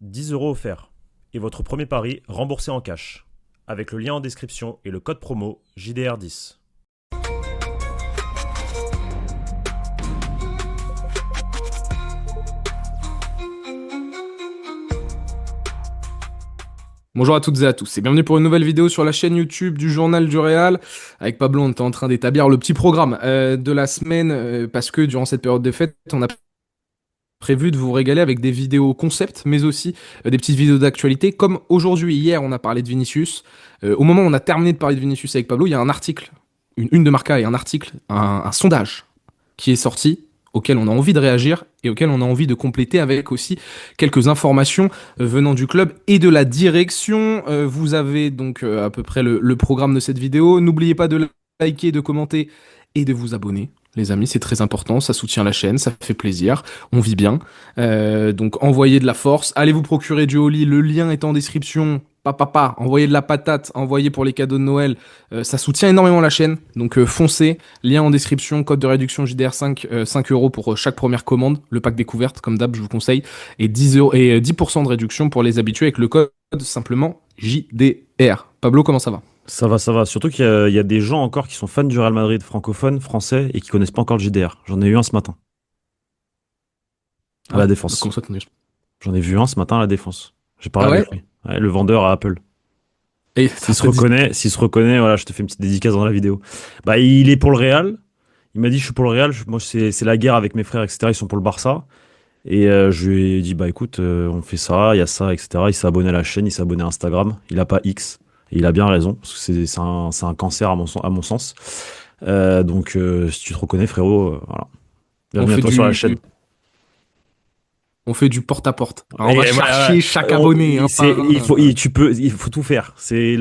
10 € offerts. Et votre premier pari remboursé en cash. Avec le lien en description et le code promo JDR10. Bonjour à toutes et à tous et bienvenue pour une nouvelle vidéo sur la chaîne YouTube du Journal du Réal. Avec Pablo, on était en train d'établir le petit programme de la semaine parce que durant cette période de fête, on a prévu de vous régaler avec des vidéos concept, mais aussi des petites vidéos d'actualité. Comme aujourd'hui, hier, on a parlé de Vinicius. Au moment où on a terminé de parler de Vinicius avec Pablo, il y a un article, une de Marca et un article, un sondage qui est sorti, auquel on a envie de réagir et auquel on a envie de compléter avec aussi quelques informations venant du club et de la direction. Vous avez donc à peu près le programme de cette vidéo. N'oubliez pas de liker, de commenter et de vous abonner. Les amis, c'est très important, ça soutient la chaîne, ça fait plaisir, on vit bien. Donc envoyez de la force, allez vous procurer du Oli, le lien est en description. Envoyez de la patate, envoyez pour les cadeaux de Noël, ça soutient énormément la chaîne, donc foncez, lien en description, code de réduction JDR5, 5 € pour chaque première commande, le pack découverte, comme d'hab, je vous conseille, et 10 € et 10% de réduction pour les habitués avec le code simplement JDR. Pablo, comment ça va? Ça va, ça va. Surtout qu'il y a des gens encore qui sont fans du Real Madrid francophone, français, et qui connaissent pas encore le JDR. J'en ai eu un ce matin, à la Défense. Comment ça, t'en es- J'en ai vu un ce matin à la Défense. J'ai Ah parlé ouais? avec lui. Ouais, le vendeur à Apple. Et S'il se reconnaît, voilà, je te fais une petite dédicace dans la vidéo. Bah, il est pour le Real. Il m'a dit, je suis pour le Real. Moi, c'est la guerre avec mes frères, etc. Ils sont pour le Barça. Et je lui ai dit, bah écoute, on fait ça, il y a ça, etc. Il s'est abonné à la chaîne, il s'est abonné à Instagram. Il a pas X. Et il a bien raison, parce que c'est un cancer à mon sens. Si tu te reconnais, frérot, voilà. on Bienvenue à fait toi sur la chaîne. on fait du porte-à-porte. Alors, on va Et voilà, chercher chaque abonné, un par un. il faut tout faire. C'est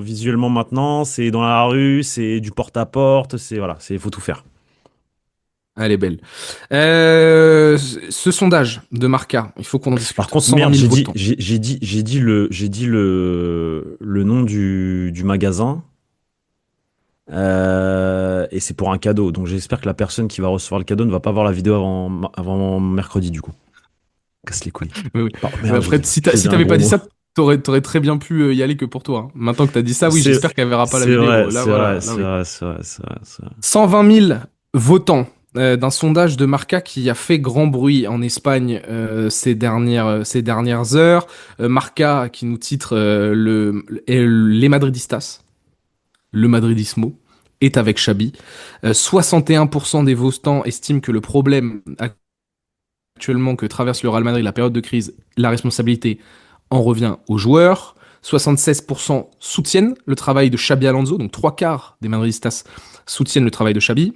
visuellement maintenant, c'est dans la rue, c'est du porte-à-porte, faut tout faire. Elle est belle. Ce sondage de Marca, il faut qu'on en discute. Par contre, 120 merde, 000 votants. j'ai dit le nom du magasin. Et c'est pour un cadeau. Donc j'espère que la personne qui va recevoir le cadeau ne va pas voir la vidéo avant mercredi, du coup. Casse les couilles. Oui, oui. Oh, Mais merde, après, j'ai si dit un t'avais gros pas dit mot. ça, t'aurais très bien pu y aller que pour toi, hein. Maintenant que t'as dit ça, oui, C'est j'espère qu'elle verra pas la c'est vidéo. vrai, Là, c'est voilà. vrai, Là, c'est oui. vrai, c'est vrai, c'est vrai, c'est vrai. 120 000 votants d'un sondage de Marca qui a fait grand bruit en Espagne ces dernières heures. Marca qui nous titre Les Madridistas, le Madridismo, est avec Xabi. 61% des votants estiment que le problème actuellement que traverse le Real Madrid, la période de crise, la responsabilité en revient aux joueurs. 76% soutiennent le travail de Xabi Alonso, donc trois quarts des Madridistas soutiennent le travail de Xabi.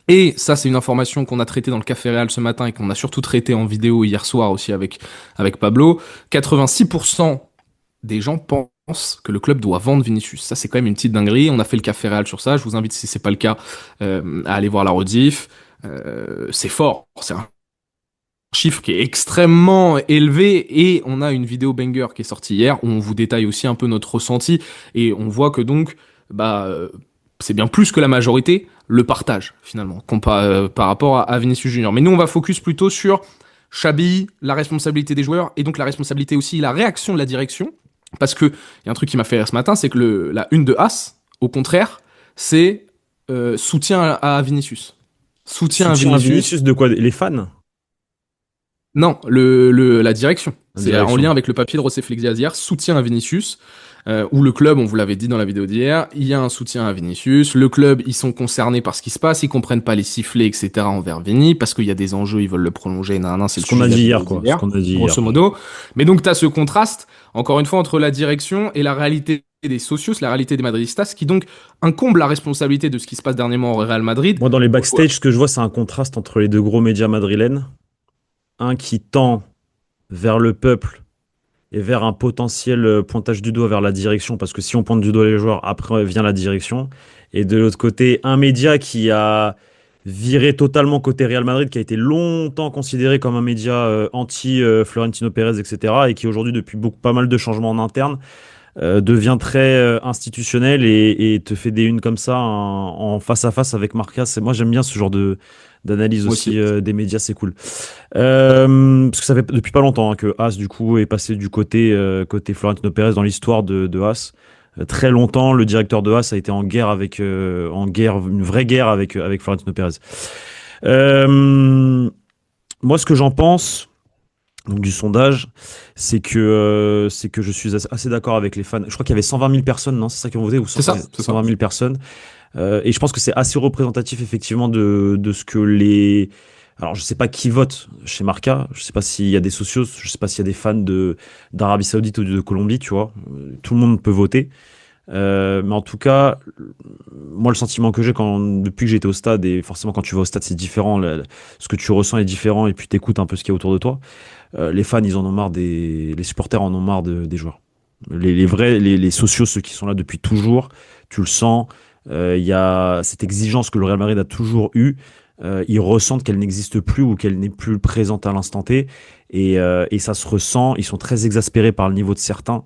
Et ça, c'est une information qu'on a traitée dans le Café Real ce matin et qu'on a surtout traité en vidéo hier soir aussi avec Pablo. 86% des gens pensent que le club doit vendre Vinicius. Ça, c'est quand même une petite dinguerie. On a fait le Café Real sur ça. Je vous invite, si c'est pas le cas, à aller voir la rediff. C'est fort. C'est un chiffre qui est extrêmement élevé et on a une vidéo banger qui est sortie hier où on vous détaille aussi un peu notre ressenti et on voit que donc bah c'est bien plus que la majorité le partage finalement par rapport à Vinicius Junior. Mais nous on va focus plutôt sur Xabi, la responsabilité des joueurs et donc la responsabilité aussi la réaction de la direction parce que il y a un truc qui m'a fait rire ce matin, c'est que la une de As au contraire c'est soutien à Vinicius. Soutien à Soutien à Vinicius. Vinicius de quoi? Les fans? Non, la direction. La C'est en direction. lien avec le papier de José Félix Diaz hier, soutien à Vinicius, où le club, on vous l'avait dit dans la vidéo d'hier, il y a un soutien à Vinicius. Le club, ils sont concernés par ce qui se passe, ils comprennent pas les sifflets, etc. envers Vini, parce qu'il y a des enjeux, ils veulent le prolonger, c'est Ce le qu'on sujet a de la dit vidéo hier, quoi. Ce d'hier, qu'on a dit hier. grosso modo. Mais donc, tu as ce contraste, encore une fois, entre la direction et la réalité des socios, la réalité des Madridistas, qui donc incombe la responsabilité de ce qui se passe dernièrement au Real Madrid. Moi, dans les backstage, ce que je vois, c'est un contraste entre les deux gros médias madrilènes. Un qui tend vers le peuple et vers un potentiel pointage du doigt vers la direction, parce que si on pointe du doigt les joueurs, après vient la direction. Et de l'autre côté, un média qui a viré totalement côté Real Madrid, qui a été longtemps considéré comme un média anti-Florentino Pérez, etc., et qui aujourd'hui, depuis pas mal de changements en interne, devient très institutionnel et te fait des unes comme ça en face à face avec Marca. Moi, j'aime bien ce genre d'analyse Moi aussi aussi. des médias, c'est cool. Parce que ça fait depuis pas longtemps hein, que As du coup est passé du côté Florentino Pérez dans l'histoire de As. Très longtemps, le directeur de As a été une vraie guerre avec Florentino Pérez. Euh, Moi, ce que j'en pense donc, du sondage, c'est que je suis assez d'accord avec les fans. Je crois qu'il y avait 120 000 personnes, non? C'est ça qui ont voté ou C'est 100 ça, c'est ça. 120 000 personnes. Et je pense que c'est assez représentatif effectivement de ce que les. Alors, je sais pas qui vote chez Marca. Je sais pas s'il y a des socios. Je sais pas s'il y a des fans d'Arabie Saoudite ou de Colombie. Tu vois, tout le monde peut voter. Mais en tout cas, moi, le sentiment que j'ai depuis que j'étais au stade, et forcément quand tu vas au stade, c'est différent. Ce que tu ressens est différent, et puis t'écoutes un peu ce qu'il y a autour de toi. Les fans, ils en ont marre les supporters en ont marre des joueurs. Les vrais, les sociaux, ceux qui sont là depuis toujours, tu le sens. Il y a cette exigence que le Real Madrid a toujours eue. Ils ressentent qu'elle n'existe plus ou qu'elle n'est plus présente à l'instant T. Et ça se ressent. Ils sont très exaspérés par le niveau de certains.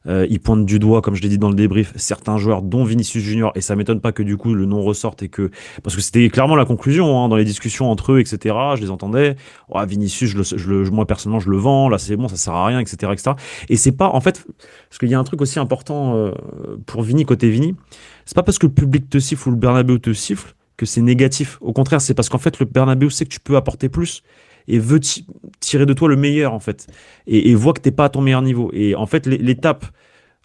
Ils pointent du doigt, comme je l'ai dit dans le débrief, certains joueurs, dont Vinicius Junior, et ça m'étonne pas que du coup le nom ressorte parce que c'était clairement la conclusion hein, dans les discussions entre eux, etc. Je les entendais. Oh, Vinicius, moi personnellement, je le vends. Là, c'est bon, ça sert à rien, etc., etc. Et c'est pas, en fait, parce qu'il y a un truc aussi important pour Vini côté Vini. C'est pas parce que le public te siffle ou le Bernabéu te siffle que c'est négatif. Au contraire, c'est parce qu'en fait le Bernabéu sait que tu peux apporter plus et veut tirer de toi le meilleur en fait et voit que t'es pas à ton meilleur niveau. Et en fait, l'étape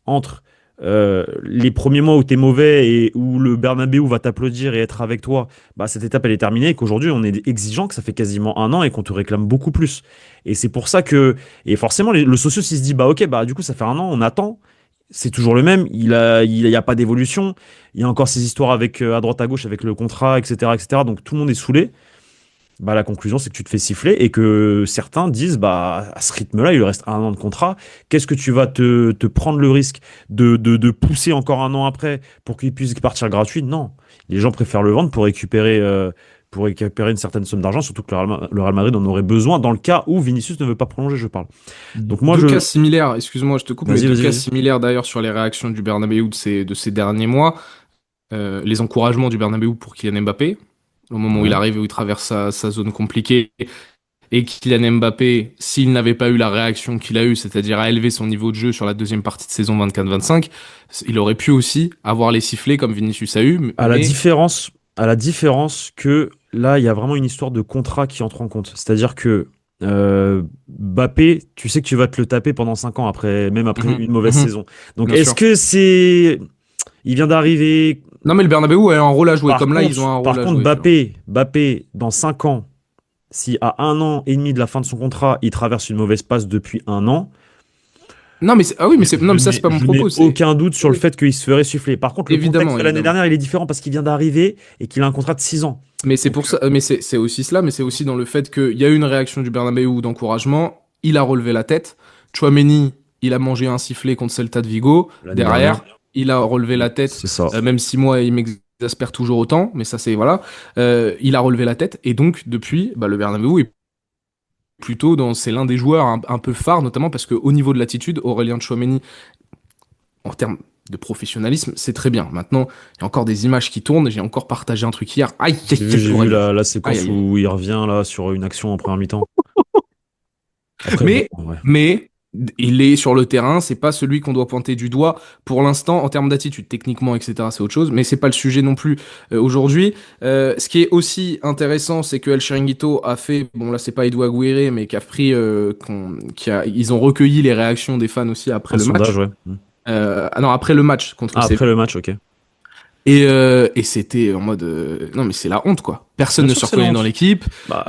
entre les premiers mois où tu es mauvais et où le Bernabéu va t'applaudir et être avec toi, bah, cette étape elle est terminée et qu'aujourd'hui on est exigeant, que ça fait quasiment un an et qu'on te réclame beaucoup plus. Et c'est pour ça que, et forcément, le socio s'il se dit, bah ok, bah du coup ça fait un an, on attend, c'est toujours le même, il y a pas d'évolution, il y a encore ces histoires avec à droite à gauche avec le contrat, etc., etc. Donc tout le monde est saoulé. Bah, la conclusion, c'est que tu te fais siffler et que certains disent, bah, à ce rythme-là, il lui reste un an de contrat. Qu'est-ce que tu vas te prendre le risque de pousser encore un an après pour qu'il puisse partir gratuit? Non. Les gens préfèrent le vendre pour récupérer une certaine somme d'argent, surtout que le Real Madrid en aurait besoin dans le cas où Vinicius ne veut pas prolonger, je parle. Donc moi, Deux cas similaires, excuse-moi, je te coupe, mais Vas-y, deux vas-y, cas vas-y. similaires d'ailleurs sur les réactions du Bernabéu de ces derniers mois. Les encouragements du Bernabéu pour Kylian Mbappé, au moment où il Ouais. arrive et où il traverse sa zone compliquée. Et Kylian Mbappé, s'il n'avait pas eu la réaction qu'il a eue, c'est-à-dire à élever son niveau de jeu sur la deuxième partie de saison 24-25, il aurait pu aussi avoir les sifflets comme Vinicius a eu, À la mais différence, à la différence que là, il y a vraiment une histoire de contrat qui entre en compte. C'est-à-dire que Mbappé, tu sais que tu vas te le taper pendant 5 ans après, même après Mhm, une mauvaise mhm, saison. Donc, bien est-ce sûr. que c'est, il vient d'arriver. Non, mais le Bernabéu a un rôle à jouer, Par comme là, contre, ils ont un rôle par à contre, jouer, tu vois. Mbappé, dans 5 ans, si à un an et demi de la fin de son contrat, il traverse une mauvaise passe depuis un an, Non, mais ah oui, mais non, je mais ça, c'est n'ai pas mon je n'ai propos, c'est aucun doute sur le oui, fait qu'il se ferait siffler. Par contre, le contexte évidemment, de l'année évidemment. dernière, il est différent parce qu'il vient d'arriver et qu'il a un contrat de 6 ans. Mais c'est Donc, pour ça, mais c'est aussi cela, mais c'est aussi dans le fait qu'il y a eu une réaction du Bernabéu d'encouragement, il a relevé la tête. Chouameni, il a mangé un sifflet contre Celta de Vigo. l'année dernière, Derrière, il a relevé la tête, c'est ça. même si moi, il m'exaspère toujours autant, mais ça c'est voilà. Il a relevé la tête et donc depuis, bah, le Bernabéu est plutôt c'est l'un des joueurs un peu phares, notamment parce qu'au niveau de l'attitude, Aurélien Chouameni, en termes de professionnalisme, c'est très bien. Maintenant, il y a encore des images qui tournent. J'ai encore partagé un truc hier. Aïe, aïe, J'ai vu, aïe, j'ai vu Aurélien. la Aïe, séquence aïe, aïe. où il revient là sur une action en première mi-temps. Après, bon, Mais, ouais. mais, il est sur le terrain, c'est pas celui qu'on doit pointer du doigt pour l'instant en termes d'attitude, techniquement, etc. C'est autre chose, mais c'est pas le sujet non plus aujourd'hui. Ce qui est aussi intéressant, c'est que El Chiringuito a fait, bon là c'est pas Edu Aguirre, mais qui a pris, ils ont recueilli les réactions des fans aussi après Un le sondage, match. ouais. Ah non, après le match contre Ah, Séville. après le match, ok. Et c'était en mode non mais c'est la honte quoi. Personne Bien ne sûr se que c'est la reconnaît dans honte. l'équipe. Bah,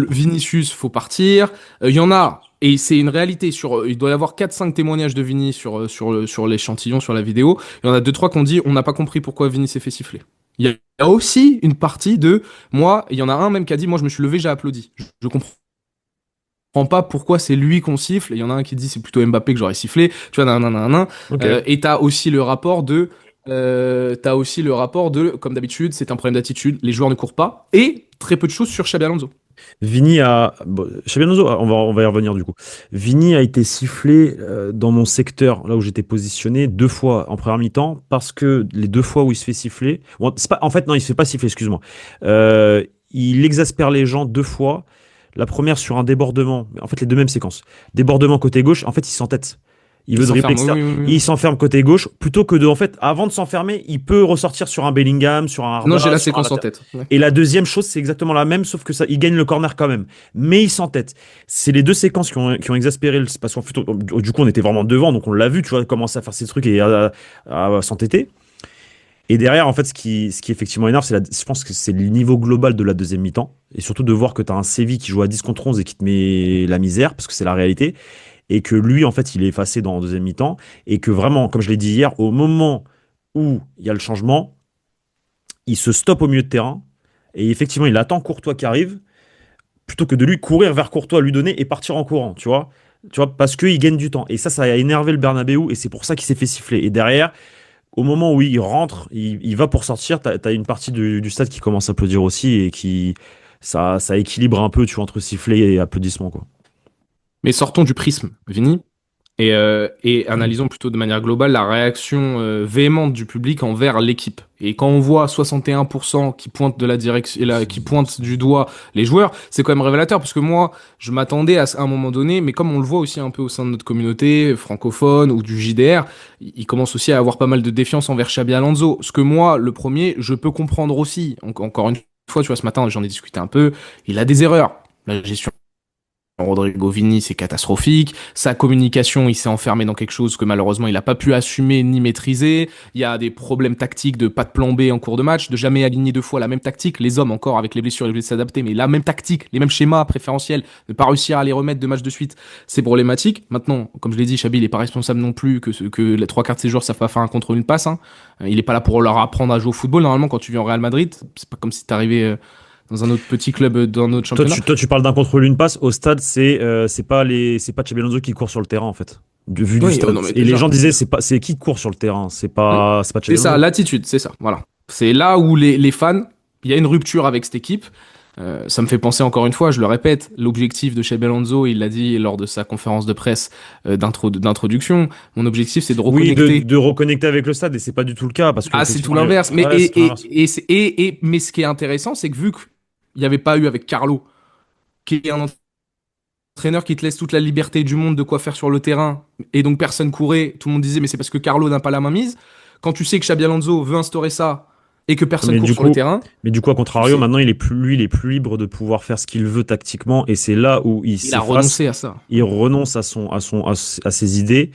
Vinicius faut partir. Il y en a et c'est une réalité il doit y avoir 4-5 témoignages de Vini sur l'échantillon sur la vidéo. Il y en a deux trois qui ont dit on n'a pas compris pourquoi Vini s'est fait siffler. Il y a aussi une partie de moi, il y en a un même qui a dit moi je me suis levé, j'ai applaudi. Je comprends pas pourquoi c'est lui qu'on siffle. Et il y en a un qui dit c'est plutôt Mbappé que j'aurais sifflé. Tu vois, nan, nan, nan, nan. ok. Et t'as aussi le rapport de, comme d'habitude, c'est un problème d'attitude. Les joueurs ne courent pas. Et très peu de choses sur Xabi Alonso. Vini a. Bon, Xabi Alonso, on va y revenir du coup. Vini a été sifflé dans mon secteur, là où j'étais positionné, 2 fois en première mi-temps, parce que les 2 fois où il se fait siffler. Bon, c'est pas, en fait, non, il se fait pas siffler, excuse-moi. il exaspère les gens deux fois. La première sur un débordement, en fait les deux mêmes séquences. Débordement côté gauche, en fait il s'entête. Il Il veut dribbler s'enferme, extérieur, oui. il s'enferme côté gauche, plutôt que de, en fait, avant de s'enfermer, il peut ressortir sur un Bellingham, sur un Non, j'ai Arda, la sur un séquence en latéral. tête. Ouais. Et la deuxième chose, c'est exactement la même, sauf que ça, il gagne le corner quand même. Mais il s'entête. C'est les deux séquences qui ont exaspéré, parce qu'en fait, du coup, on était vraiment devant, donc on l'a vu, tu vois, commencer à faire ces trucs et à s'entêter. Et derrière, en fait, ce qui effectivement énerve, je pense que c'est le niveau global de la deuxième mi-temps. Et surtout de voir que tu as un Séville qui joue à 10 contre 11 et qui te met la misère, parce que c'est la réalité. Et que lui, en fait, il est effacé dans la deuxième mi-temps. Et que vraiment, comme je l'ai dit hier, au moment où il y a le changement, il se stoppe au milieu de terrain. Et effectivement, il attend Courtois qui arrive, plutôt que de lui courir vers Courtois, lui donner et partir en courant, tu vois. Tu vois, parce qu'il gagne du temps. Et ça a énervé le Bernabeu. Et c'est pour ça qu'il s'est fait siffler. Et derrière, au moment où il rentre, il va pour sortir, t'as une partie du stade qui commence à applaudir aussi et ça équilibre un peu, tu vois, entre sifflet et applaudissements, quoi. Mais sortons du prisme, Vini. Et analysons plutôt de manière globale la réaction véhémente du public envers l'équipe. Et quand on voit 61% qui pointent de la direction, qui pointent du doigt les joueurs, c'est quand même révélateur parce que moi, je m'attendais à un moment donné, mais comme on le voit aussi un peu au sein de notre communauté francophone ou du JDR, il commence aussi à avoir pas mal de défiance envers Xabi Alonso. Ce que moi, le premier, je peux comprendre aussi. Encore une fois, tu vois, ce matin, j'en ai discuté un peu. Il a des erreurs. La gestion Rodrigo Vini, c'est catastrophique. Sa communication, il s'est enfermé dans quelque chose que malheureusement il n'a pas pu assumer ni maîtriser. Il y a des problèmes tactiques de pas de plan B en cours de match, de jamais aligner deux fois la même tactique. Les hommes encore avec les blessures, ils veulent s'adapter, mais la même tactique, les mêmes schémas préférentiels, ne pas réussir à les remettre deux matchs de suite, c'est problématique. Maintenant, comme je l'ai dit, Xabi, il est pas responsable non plus que les trois quarts de ses joueurs savent pas faire un contrôle une passe. Hein. Il est pas là pour leur apprendre à jouer au football. Normalement, quand tu viens au Real Madrid, c'est pas comme si t'arrivais dans un autre petit club, dans un autre Toi, championnat. tu parles d'un contrôle une passe. Au stade, c'est pas Xabi Alonso qui court sur le terrain, en fait. Vu du Oui, stade. non mais Et les déjà. gens disaient, c'est qui court sur le terrain. Hmm. C'est pas C'est Xabi ça, Alonso. l'attitude, c'est ça. Voilà. C'est là où les fans, il y a une rupture avec cette équipe. Ça me fait penser encore une fois, je le répète, l'objectif de Xabi Alonso, il l'a dit lors de sa conférence de presse d'introduction. Mon objectif, c'est de Oui, reconnecter. de reconnecter avec le stade, et c'est pas du tout le cas, parce Ah, c'est tout qu'effectivement, l'inverse. Mais ouais, c'est tout l'inverse. mais ce qui est intéressant, c'est que vu qu'il n'y avait pas eu avec Carlo, qui est un entraîneur qui te laisse toute la liberté du monde de quoi faire sur le terrain, et donc personne courait, tout le monde disait mais c'est parce que Carlo n'a pas la main mise. Quand tu sais que Xabi Alonso veut instaurer ça et que personne Mais court du sur le coup, terrain, mais du coup, à tu contrario, sais, maintenant, il est plus libre de pouvoir faire ce qu'il veut tactiquement, et c'est là où il il a s'efface, renoncé à ça. il renonce à ses idées,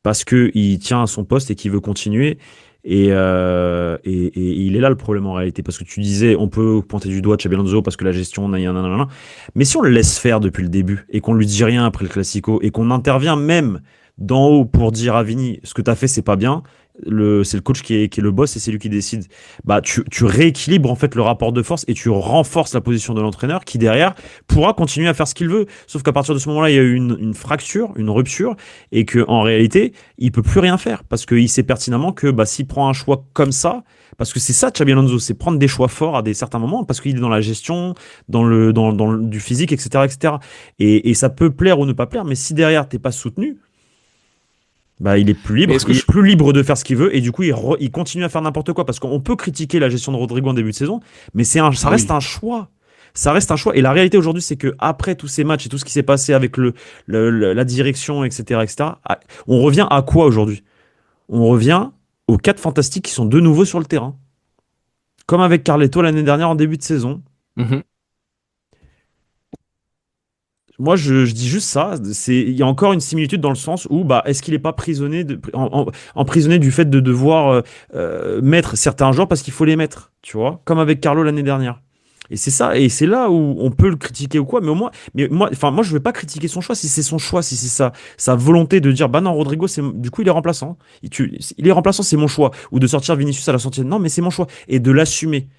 parce que il tient à son poste et qu'il veut continuer. Et il est là le problème en réalité, parce que tu disais, on peut pointer du doigt Xabi Alonso parce que la gestion, nanana. Mais si on le laisse faire depuis le début et qu'on lui dit rien après le Classico et qu'on intervient même d'en haut pour dire à Vini, ce que tu as fait, c'est pas bien. C'est le coach qui est le boss et c'est lui qui décide. Bah, tu rééquilibres en fait le rapport de force et tu renforces la position de l'entraîneur qui derrière pourra continuer à faire ce qu'il veut. Sauf qu'à partir de ce moment-là, il y a eu une fracture, une rupture, et que en réalité, il peut plus rien faire parce qu'il sait pertinemment que bah, s'il prend un choix comme ça, parce que c'est ça, Xabi Alonso, c'est prendre des choix forts à des certains moments parce qu'il est dans la gestion, du physique, etc., etc. Et ça peut plaire ou ne pas plaire, mais si derrière t'es pas soutenu, bah, il est plus Mais libre, est-ce que il est je... plus libre de faire ce qu'il veut et du coup il continue à faire n'importe quoi parce qu'on peut critiquer la gestion de Rodrigo en début de saison, mais ça Ah reste oui. un choix. Ça reste un choix. Et la réalité aujourd'hui, c'est que après tous ces matchs et tout ce qui s'est passé avec la direction, etc., etc., on revient à quoi aujourd'hui? On revient aux quatre fantastiques qui sont de nouveau sur le terrain. Comme avec Carleto l'année dernière en début de saison. Mhm. Moi, je dis juste ça. Il y a encore une similitude dans le sens où, bah, est-ce qu'il n'est pas emprisonné du fait de devoir mettre certains joueurs parce qu'il faut les mettre, tu vois, comme avec Carlo l'année dernière. Et c'est ça, et c'est là où on peut le critiquer ou quoi. Enfin, moi, je vais pas critiquer son choix si c'est son choix, si c'est sa volonté de dire, bah non, Rodrigo, du coup, il est remplaçant. Il est remplaçant, c'est mon choix. Ou de sortir Vinicius à la sortie. Non, mais c'est mon choix. Et de l'assumer.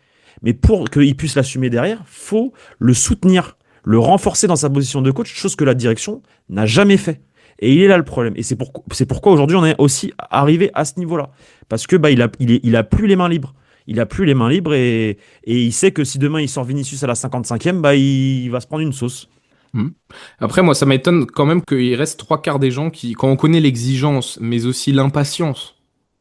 Mais pour qu'il puisse l'assumer derrière, faut le soutenir, le renforcer dans sa position de coach, chose que la direction n'a jamais fait. Et il est là le problème. Et c'est pourquoi aujourd'hui on est aussi arrivé à ce niveau-là. Parce que bah, il a plus les mains libres. Il a plus les mains libres et il sait que si demain il sort Vinicius à la 55e, bah, il va se prendre une sauce. Mhm. Après, moi, ça m'étonne quand même qu'il reste trois quarts des gens qui, quand on connaît l'exigence, mais aussi l'impatience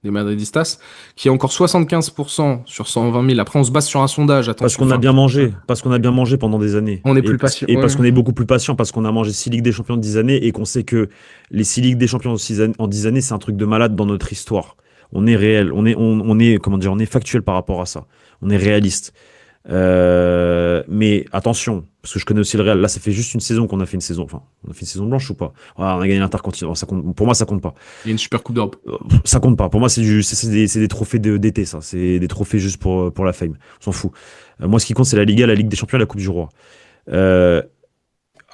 des Madridistas, qui est encore 75% sur 120 000. Après, on se base sur un sondage, Parce attention. qu'on a Enfin, bien mangé, parce qu'on a bien mangé pendant des années. on est Et, plus patient. et parce Ouais. qu'on est beaucoup plus patient, parce qu'on a mangé 6 Ligues des Champions en 10 années et qu'on sait que les 6 Ligues des Champions en 10 années, c'est un truc de malade dans notre histoire. On est réel, on est, comment dire, on est factuel par rapport à ça. On est réaliste. Mais attention, parce que je connais aussi le Real. Là, ça fait juste une saison qu'on a fait une saison. Enfin, on a fait une saison blanche ou pas? Voilà, on a gagné l'Intercontinental. Ça compte, pour moi, ça compte pas. Il y a une super Coupe d'Europe. Ça compte pas. Pour moi, c'est des trophées d'été, ça. C'est des trophées juste pour la fame. On s'en fout. Moi, ce qui compte, c'est la Liga, la Ligue des Champions, la Coupe du Roi. Euh,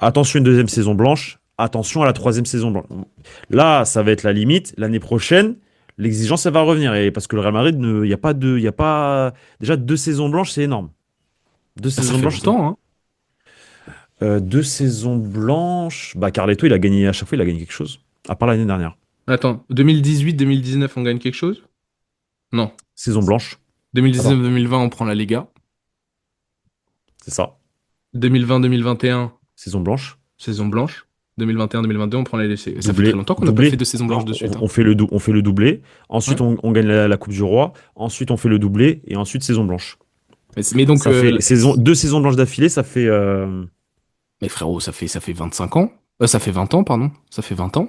Attention, une deuxième saison blanche. Attention à la troisième saison blanche. Là, ça va être la limite. L'année prochaine, l'exigence, elle va revenir. Et parce que le Real Madrid, il n'y a pas de, il y a pas, déjà 2 saisons blanches, c'est énorme. Deux Ah, ça saisons fait blanches, longtemps, hein. 2 saisons blanches. Bah, Carletto, il a gagné à chaque fois, il a gagné quelque chose. À part l'année dernière. Attends, 2018-2019, on gagne quelque chose? Non. Saison blanche. Attends, 2019-2020, on prend la Liga. c'est ça. 2020-2021, Saison blanche. saison blanche. 2021-2022, on prend la LEC. Ça fait très Doublé. longtemps qu'on n'a pas fait Doublé. 2 saisons blanches de suite, hein. On fait le doublé. Ensuite, Ouais. on gagne la Coupe du Roi. Ensuite, on fait le doublé. Et ensuite, saison blanche. Mais donc, Ça fait 2 saisons blanches d'affilée. Ça fait. mais frérot, ça fait 25 ans. Ça fait 20 ans, pardon. Ça fait 20 ans.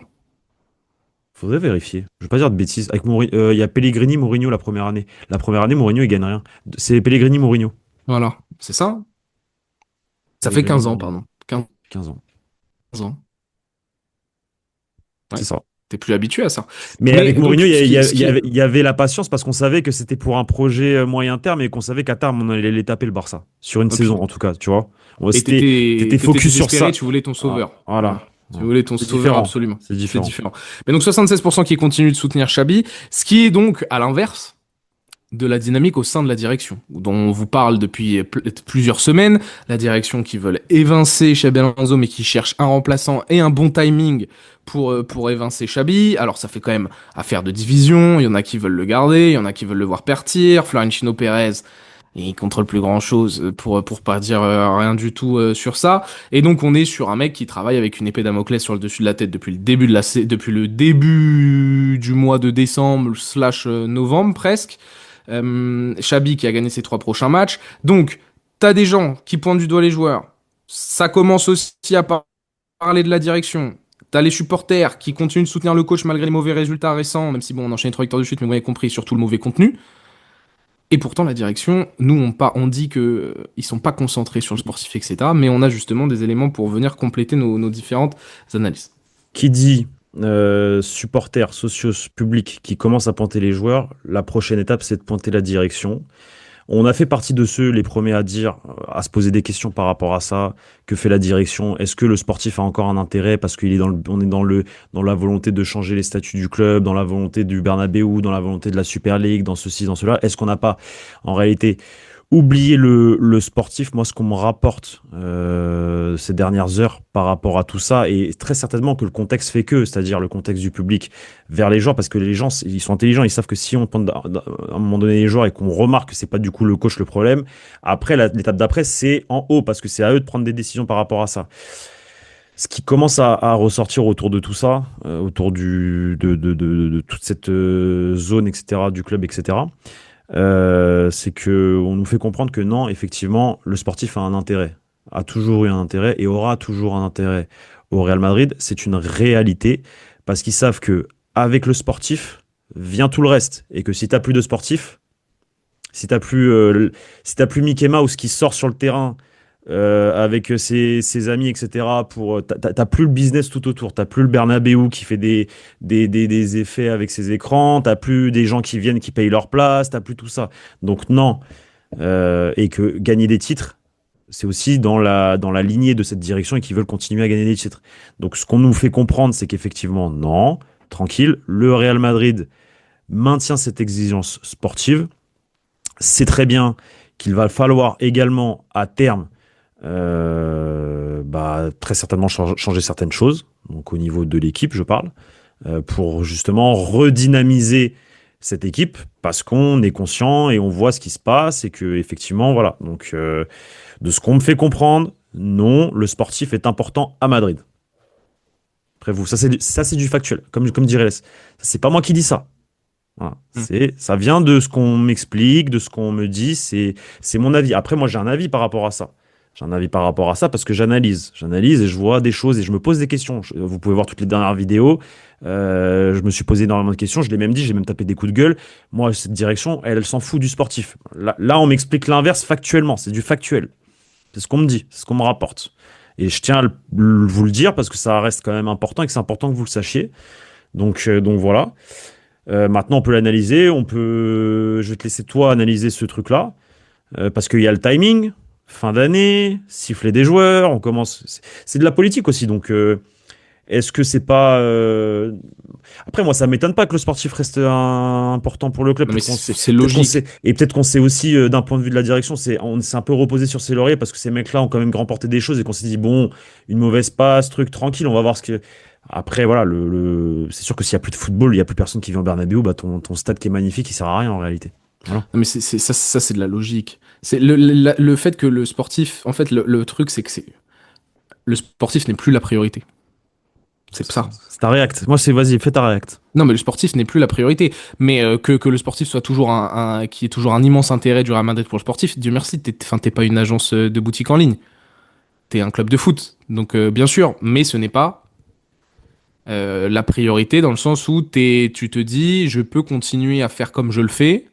Faudrait vérifier. Je vais pas dire de bêtises. Il y a Pellegrini, Mourinho la première année. La première année, Mourinho, il gagne rien. C'est Pellegrini, Mourinho. Voilà, c'est ça. Ça fait Pellegrini, 15 ans, Mourinho. pardon. 15 15 ans. ans. C'est Ouais, ça. t'es plus habitué à ça. Mais Mais avec Mourinho, donc, il y avait la patience parce qu'on savait que c'était pour un projet moyen terme et qu'on savait qu'à terme, on allait les taper le Barça. Sur une saison, en tout cas, tu vois. et T'étais t'étais focus sur désespéré, ça. tu voulais ton sauveur. Voilà. Voilà. Tu voulais ton C'est sauveur différent. absolument. C'est C'est différent. différent. Mais donc 76% qui continuent de soutenir Xabi, ce qui est donc à l'inverse de la dynamique au sein de la direction, dont on vous parle depuis plusieurs semaines, la direction qui veulent évincer Xabi Alonso, mais qui cherche un remplaçant et un bon timing pour évincer Xabi. Alors ça fait quand même affaire de division, il y en a qui veulent le garder, il y en a qui veulent le voir partir, Florentino Pérez, il contrôle plus grand chose pour pas dire rien du tout sur ça. Et donc on est sur un mec qui travaille avec une épée Damoclès sur le dessus de la tête depuis le début depuis le début du mois de décembre slash novembre presque. Xabi qui a gagné ses 3 prochains matchs. Donc, t'as des gens qui pointent du doigt les joueurs. Ça commence aussi à parler de la direction. T'as les supporters qui continuent de soutenir le coach malgré les mauvais résultats récents, même si bon, on enchaîne 3 victoires de suite, mais vous avez compris, surtout le mauvais contenu. Et pourtant, la direction, nous, on dit que ils sont pas concentrés sur le sportif, etc. Mais on a justement des éléments pour venir compléter nos différentes analyses. Qui dit supporters, socios, public qui commencent à pointer les joueurs, la prochaine étape, c'est de pointer la direction. On a fait partie de ceux, les premiers à dire, à se poser des questions par rapport à ça. Que fait la direction? Est-ce que le sportif a encore un intérêt parce qu'il est on est dans la volonté de changer les statuts du club, dans la volonté du Bernabéu, dans la volonté de la Super League, dans ceci, dans cela? Est-ce qu'on n'a pas, en réalité, oublié le sportif? Moi, ce qu'on me rapporte ces dernières heures par rapport à tout ça, et très certainement que le contexte fait que, c'est-à-dire le contexte du public vers les joueurs, parce que les gens, ils sont intelligents, ils savent que si on prend à un moment donné les joueurs et qu'on remarque que c'est pas du coup le coach le problème, après l'étape d'après c'est en haut parce que c'est à eux de prendre des décisions par rapport à ça. Ce qui commence à ressortir autour de tout ça, autour de toute cette zone, etc., du club, etc., c'est que on nous fait comprendre que non, effectivement, le sportif a un intérêt, a toujours eu un intérêt et aura toujours un intérêt au Real Madrid. C'est une réalité parce qu'ils savent que avec le sportif vient tout le reste et que si t'as plus de sportif, si t'as plus Mickey Mouse qui sort sur le terrain avec ses amis, etc. T'as plus le business tout autour. T'as plus le Bernabéu qui fait des effets avec ses écrans. T'as plus des gens qui viennent qui payent leur place. T'as plus tout ça. Donc non. Et que gagner des titres, c'est aussi dans la lignée de cette direction et qu'ils veulent continuer à gagner des titres. Donc ce qu'on nous fait comprendre, c'est qu'effectivement, non, tranquille, le Real Madrid maintient cette exigence sportive. C'est très bien qu'il va falloir également à terme très certainement changer certaines choses, donc au niveau de l'équipe, je parle, pour justement redynamiser cette équipe, parce qu'on est conscient et on voit ce qui se passe et que effectivement, voilà. Donc, de ce qu'on me fait comprendre, non, le sportif est important à Madrid. Après vous, ça c'est du factuel, comme dirait Les. C'est pas moi qui dis ça. Voilà. Mm. Ça vient de ce qu'on m'explique, de ce qu'on me dit, c'est mon avis. Après, moi, j'ai un avis par rapport à ça. J'ai un avis par rapport à ça parce que j'analyse. J'analyse et je vois des choses et je me pose des questions. Vous pouvez voir toutes les dernières vidéos. Je me suis posé énormément de questions. Je l'ai même dit, j'ai même tapé des coups de gueule. Moi, cette direction, elle s'en fout du sportif. Là, on m'explique l'inverse factuellement. C'est du factuel. C'est ce qu'on me dit, c'est ce qu'on me rapporte. Et je tiens à vous le dire parce que ça reste quand même important et que c'est important que vous le sachiez. Donc voilà. Maintenant, on peut l'analyser. Je vais te laisser toi analyser ce truc-là parce qu'il y a le timing, fin d'année, siffler des joueurs. On commence. C'est de la politique aussi. Donc, est-ce que c'est pas après, moi, ça m'étonne pas que le sportif reste important pour le club. Non, mais Peut-être qu'on sait, c'est peut-être qu'on logique. sait, et peut-être qu'on sait aussi d'un point de vue de la direction, on s'est un peu reposé sur ses lauriers parce que ces mecs-là ont quand même remporté des choses et qu'on s'est dit bon, une mauvaise passe, truc tranquille, on va voir ce que. Après, voilà, c'est sûr que s'il y a plus de football, il y a plus personne qui vient au Bernabéu, bah ton stade qui est magnifique, il sert à rien en réalité. Voilà. Non, mais ça, c'est de la logique. C'est le fait que le sportif, en fait, le truc, c'est que le sportif n'est plus la priorité. C'est ça. C'est ta réact. Moi, vas-y, fais ta réact. Non, mais le sportif n'est plus la priorité. Mais que le sportif soit toujours qui est toujours un immense intérêt du Real Madrid pour le sportif, Dieu merci, t'es pas une agence de boutique en ligne. T'es un club de foot. Donc, bien sûr, mais ce n'est pas la priorité dans le sens où tu te dis, je peux continuer à faire comme je le fais.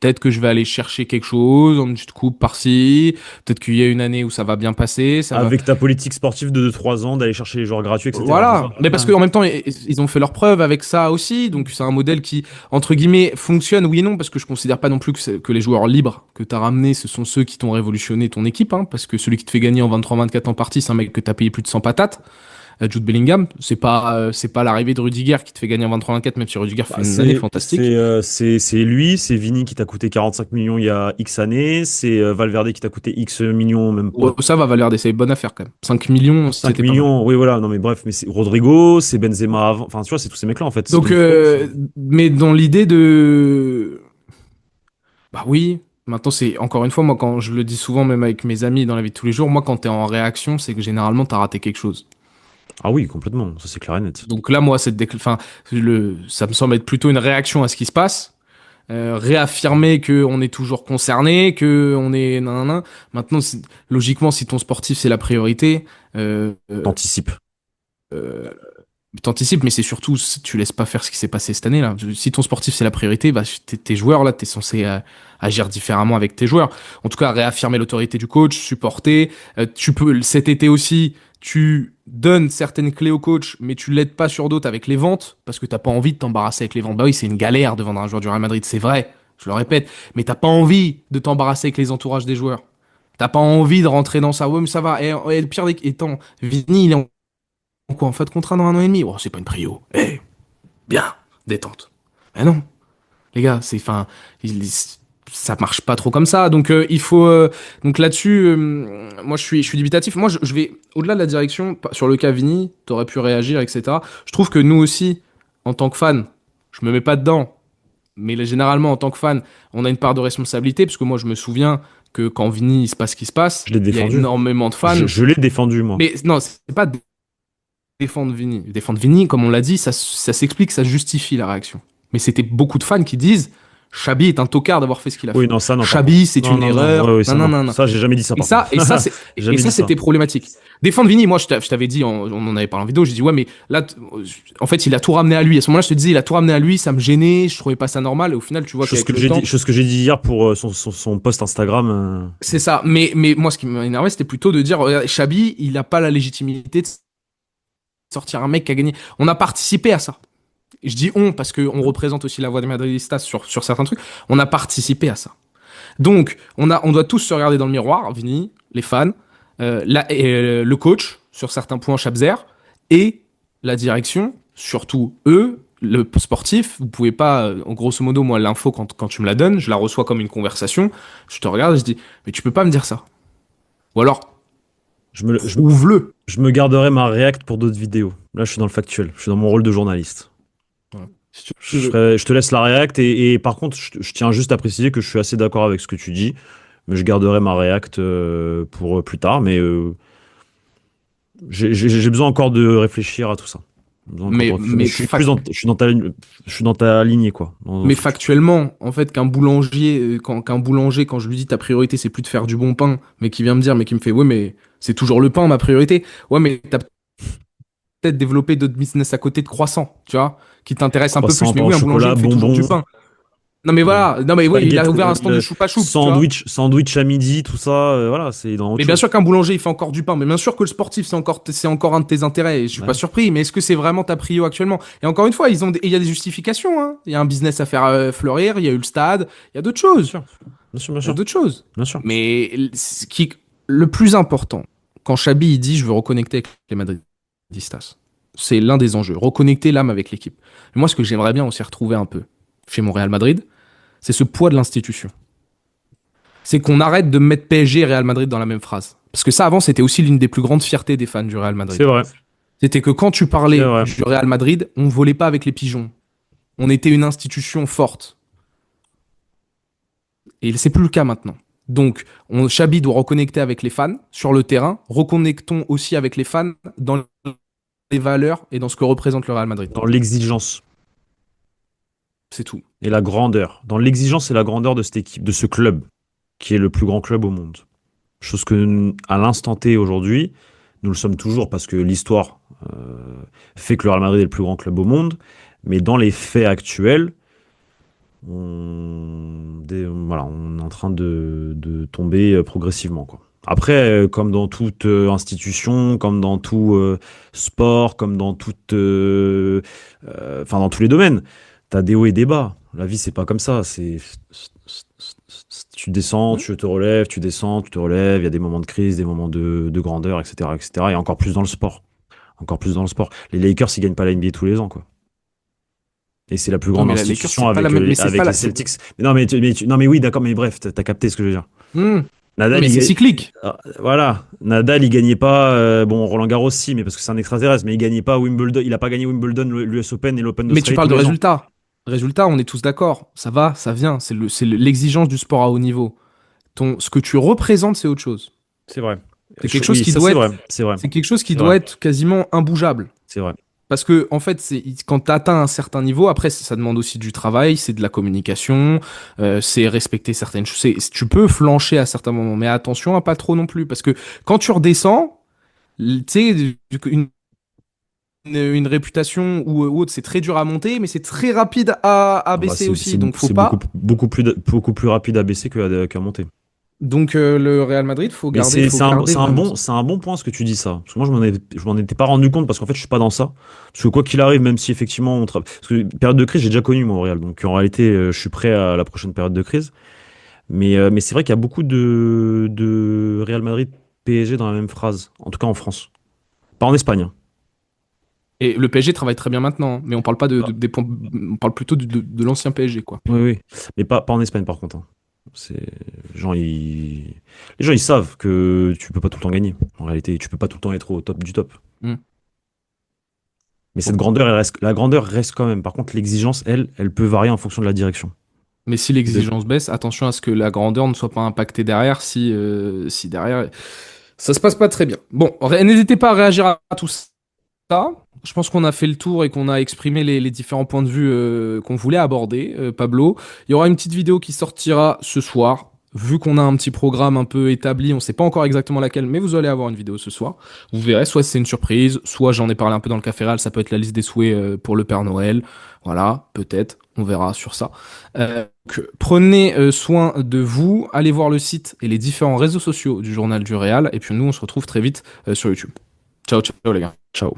Peut-être que je vais aller chercher quelque chose, une petite coupe par-ci. Peut-être qu'il y a une année où ça va bien passer. Ça va. Avec ta politique sportive de 2-3 ans, d'aller chercher les joueurs gratuits, etc. Voilà. Mais parce qu'en même temps, ils ont fait leurs preuves avec ça aussi. Donc c'est un modèle qui, entre guillemets, fonctionne, oui et non, parce que je considère pas non plus que les joueurs libres que tu as ramenés, ce sont ceux qui t'ont révolutionné ton équipe. Hein, parce que celui qui te fait gagner en 23-24 en partie, c'est un mec que tu as payé plus de 100 patates. Jude Bellingham, c'est pas l'arrivée de Rudiger qui te fait gagner en 23-24, même si Rudiger fait Bah, une année fantastique. c'est lui, c'est Vini qui t'a coûté 45 millions il y a X années, c'est Valverde qui t'a coûté X millions, même Ouais, pas ça va, Valverde, c'est une bonne affaire quand même. 5 millions, 5 c'était pas mal. millions, oui voilà, non mais bref, mais c'est Rodrigo, c'est Benzema avant, enfin tu vois, c'est tous ces mecs-là en fait. Ce Donc, qu'il faut, mais dans l'idée de... Bah oui, maintenant c'est... Encore une fois, moi quand je le dis souvent, même avec mes amis dans la vie de tous les jours, moi quand t'es en réaction, c'est que généralement t'as raté quelque chose. Ah oui, complètement, ça c'est clair et net. Donc là, moi, enfin, ça me semble être plutôt une réaction à ce qui se passe. Réaffirmer que on est toujours concerné, que on est nanana. Maintenant, logiquement, si ton sportif c'est la priorité, T'anticipes. euh, t'anticipes, mais c'est surtout, tu laisses pas faire ce qui s'est passé cette année là. Si ton sportif c'est la priorité, bah tes joueurs là, t'es censé agir différemment avec tes joueurs. En tout cas, réaffirmer l'autorité du coach, supporter. Tu peux cet été aussi, tu donnes certaines clés au coach, mais tu l'aides pas sur d'autres avec les ventes parce que t'as pas envie de t'embarrasser avec les ventes. Bah oui, c'est une galère de vendre un joueur du Real Madrid, c'est vrai. Je le répète, mais t'as pas envie de t'embarrasser avec les entourages des joueurs. T'as pas envie de rentrer dans ça. Ouais, mais ça va. Et le pire étant, Vini, il est quoi, en fait, contrat dans 1 an et demi? Oh, c'est pas une prio. Eh, bien, détente. Mais non, les gars, ça marche pas trop comme ça. Donc, il faut. Donc là-dessus, moi, je suis dubitatif. Moi, je vais, au-delà de la direction, sur le cas Vini, t'aurais pu réagir, etc. Je trouve que nous aussi, en tant que fans, je me mets pas dedans, mais généralement, en tant que fan, on a une part de responsabilité, parce que moi, je me souviens que quand Vini, il se passe ce qui se passe, Je l'ai il y a défendu. énormément de fans. Je l'ai défendu moi. Mais non, c'est pas défendre Vini. Défendre Vini, comme on l'a dit, ça s'explique, ça justifie la réaction. Mais c'était beaucoup de fans qui disent Xabi est un tocard d'avoir fait ce qu'il a Oui, fait. non, ça non par contre. Xabi, c'est Non, une non, non, ouais, erreur. ouais, Non, ça non, non. non, non. Ça, j'ai jamais dit ça Et par contre. Jamais dit ça. c'était problématique. Défendre Vini, moi, je t'avais dit, on en avait parlé en vidéo, j'ai dit, ouais, mais là, en fait, il a tout ramené à lui. À ce moment-là, je te disais, il a tout ramené à lui, ça me gênait, je trouvais pas ça normal. Et au final, tu vois qu'avec le temps, Chose que j'ai dit hier pour son post Instagram. c'est ça. Mais moi, ce qui m'énervait, c'était plutôt de dire, Xabi, il a pas la légitimité de sortir un mec qui a gagné. On a participé à ça. Je dis on parce qu'on représente aussi la voix des Madridistas sur certains trucs. On a participé à ça. Donc, on doit tous se regarder dans le miroir, Vini, les fans, le coach, sur certains points, Chabzer, et la direction, surtout eux, le sportif. Vous pouvez pas, grosso modo, moi, l'info, quand tu me la donnes, je la reçois comme une conversation. Je te regarde et je dis, mais tu peux pas me dire ça. Ou alors, Je me, je, prouve-le. je me garderai ma réact pour d'autres vidéos. Là, je suis dans le factuel. Je suis dans mon rôle de journaliste. Voilà. Si tu veux. Je te laisse la réact et par contre, je tiens juste à préciser que je suis assez d'accord avec ce que tu dis, mais je garderai ma réact pour plus tard. Mais j'ai besoin encore de réfléchir à tout ça. Mais, Je suis dans ta lignée, quoi. mais factuellement, en fait, qu'un boulanger, quand je lui dis ta priorité, c'est plus de faire du bon pain, mais qui vient me dire, mais qui me fait, ouais, mais c'est toujours le pain, ma priorité. Ouais, mais t'as peut-être développé d'autres business à côté de croissants, tu vois, qui t'intéressent un peu Croissant, plus. Mais pain au oui, un boulanger, chocolat, il fait toujours du bonbons. pain. Non, mais voilà. Non, mais oui, il a Baguette, ouvert un stand de choupa choup, tu vois. sandwich à midi, tout ça, voilà, c'est dans autre Mais bien chose. sûr qu'un boulanger, il fait encore du pain. Mais bien sûr que le sportif, c'est encore un de tes intérêts. Et je suis pas Ouais, surpris. Mais est-ce que c'est vraiment ta prio actuellement? Et encore une fois, il y a des justifications, hein. Il y a un business à faire fleurir. Il y a eu le stade. Il y a d'autres bien choses. sûr. Bien sûr, bien Il y a sûr. d'autres choses. Bien sûr. Mais le plus important, quand Xabi il dit je veux reconnecter avec les Madridistas, c'est l'un des enjeux. Reconnecter l'âme avec l'équipe. Mais moi, ce que j'aimerais bien aussi retrouver un peu chez mon Real Madrid, c'est ce poids de l'institution. C'est qu'on arrête de mettre PSG et Real Madrid dans la même phrase. Parce que ça, avant, c'était aussi l'une des plus grandes fiertés des fans du Real C'est Madrid. vrai. C'était que quand tu C'est parlais vrai. du Real Madrid, on volait pas avec les pigeons. On était une institution forte. Et c'est plus le cas maintenant. Donc, Xabi doit reconnecter avec les fans sur le terrain. Reconnectons aussi avec les fans dans les valeurs et dans ce que représente le Real Madrid. Dans l'exigence C'est tout. et la grandeur. Dans l'exigence et la grandeur de cette équipe, de ce club, qui est le plus grand club au monde. Chose que, à l'instant T aujourd'hui, nous le sommes toujours parce que l'histoire fait que le Real Madrid est le plus grand club au monde. Mais dans les faits actuels, voilà, on est en train de tomber progressivement, quoi. Après, comme dans toute institution, comme dans tout sport, comme dans enfin dans tous les domaines, t'as des hauts et des bas. La vie, c'est pas comme ça. Tu descends, Mmh. tu te relèves, tu descends, tu te relèves. Il y a des moments de crise, des moments de grandeur, etc., etc. Et encore plus dans le sport. Encore plus dans le sport. Les Lakers, ils gagnent pas la NBA tous les ans, quoi. Et c'est la plus Non, grande mais la Lakers, institution c'est pas la même. Mais c'est avec pas les la. Celtics. Mais non, non, mais oui, d'accord, mais bref, t'as capté ce que je veux dire. Mmh. Non, Nadal, mais c'est cyclique. voilà. Nadal, il gagnait pas, bon, Roland Garros, si, mais parce que c'est un extraterrestre, mais il gagnait pas Wimbledon, il a pas gagné Wimbledon, l'US Open et l'Open Mais tu d'Australie parles tous de les ans. résultats. Résultats, on est tous d'accord. Ça va, ça vient. L'exigence du sport à haut niveau. Ce que tu représentes, c'est autre chose. C'est vrai. C'est quelque chose Oui, qui ça doit c'est vrai, être, c'est vrai, c'est quelque chose qui c'est vrai, doit être quasiment imbougeable. c'est vrai. Parce que, en fait, quand tu atteins un certain niveau, après, ça demande aussi du travail, c'est de la communication, c'est respecter certaines choses. Tu peux flancher à certains moments, mais attention à pas trop non plus. Parce que quand tu redescends, tu sais, une réputation ou autre, c'est très dur à monter, mais c'est très rapide à Ah bah, baisser aussi. Donc, faut c'est pas. beaucoup plus rapide à baisser qu'à monter. Donc, le Real Madrid, Mais faut garder vraiment ça. c'est un bon point ce que tu dis ça. Parce que moi, je m'en étais pas rendu compte parce qu'en fait, je suis pas dans ça. Parce que quoi qu'il arrive, même si effectivement, parce que période de crise, j'ai déjà connu moi au Real. Donc en réalité, je suis prêt à la prochaine période de crise. Mais c'est vrai qu'il y a beaucoup de Real Madrid PSG dans la même phrase. En tout cas en France. Pas en Espagne, hein. Et le PSG travaille très bien maintenant, hein, mais on parle pas Ah, des points, on parle plutôt de l'ancien PSG, quoi. oui, oui. Mais pas en Espagne par contre, hein. C'est... Les gens, ils... Les gens, ils savent que tu peux pas tout le temps gagner. En réalité, tu peux pas tout le temps être au top du top. Hmm. Mais Bon. cette grandeur, la grandeur reste quand même. Par contre, l'exigence, elle peut varier en fonction de la direction. Mais si De- l'exigence baisse, attention à ce que la grandeur ne soit pas impactée derrière si derrière ça se passe pas très bien. Bon, n'hésitez pas à réagir à tout ça. Je pense qu'on a fait le tour et qu'on a exprimé les différents points de vue qu'on voulait aborder, Pablo. Il y aura une petite vidéo qui sortira ce soir. Vu qu'on a un petit programme un peu établi, on ne sait pas encore exactement laquelle, mais vous allez avoir une vidéo ce soir. Vous verrez, soit c'est une surprise, soit j'en ai parlé un peu dans le café réel, ça peut être la liste des souhaits pour le Père Noël. Voilà, peut-être, on verra sur ça. Prenez soin de vous, allez voir le site et les différents réseaux sociaux du Journal du Réal, et puis nous on se retrouve très vite sur YouTube. Ciao, ciao les gars. Ciao.